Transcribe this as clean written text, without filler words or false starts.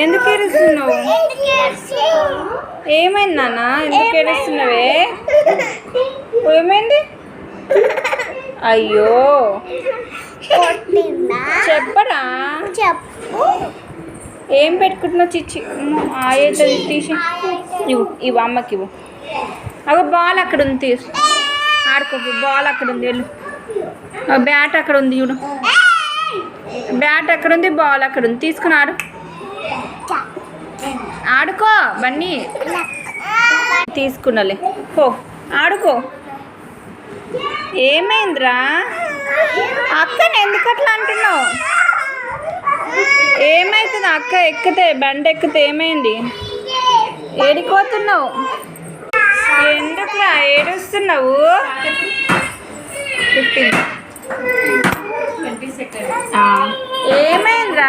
ఎందుకు ఏడుస్తున్నావు? ఏమైంది నాన్న? ఎందుకు ఏడుస్తున్నావే? ఏమైంది? అయ్యో చెప్పరా? ఏం పెట్టుకుంటున్నావు? చిచ్చి ఆయేది తీసి ఇవ్వు అమ్మకి ఇవ్వు. అగో బాల్ అక్కడ ఉంది, తీసు ఆడుకో. బాల్ అక్కడ ఉంది, వెళ్ళు. బ్యాట్ అక్కడ ఉంది చూడు. బ్యాట్ అక్కడ ఉంది, బాల్ అక్కడ ఉంది, తీసుకుని ఆడు. ఆడుకో బన్నీ. తీసుకున్నాలే, పో ఆడుకో. ఏమైందిరా? అక్కని ఎందుకు అట్లా అంటున్నావు? ఏమవుతుంది? అక్క ఎక్కితే బండి ఎక్కితే ఏమైంది? ఏడిపోతున్నావు? ఎందుకురా ఏడుస్తున్నావు? 15 ఏమైందిరా?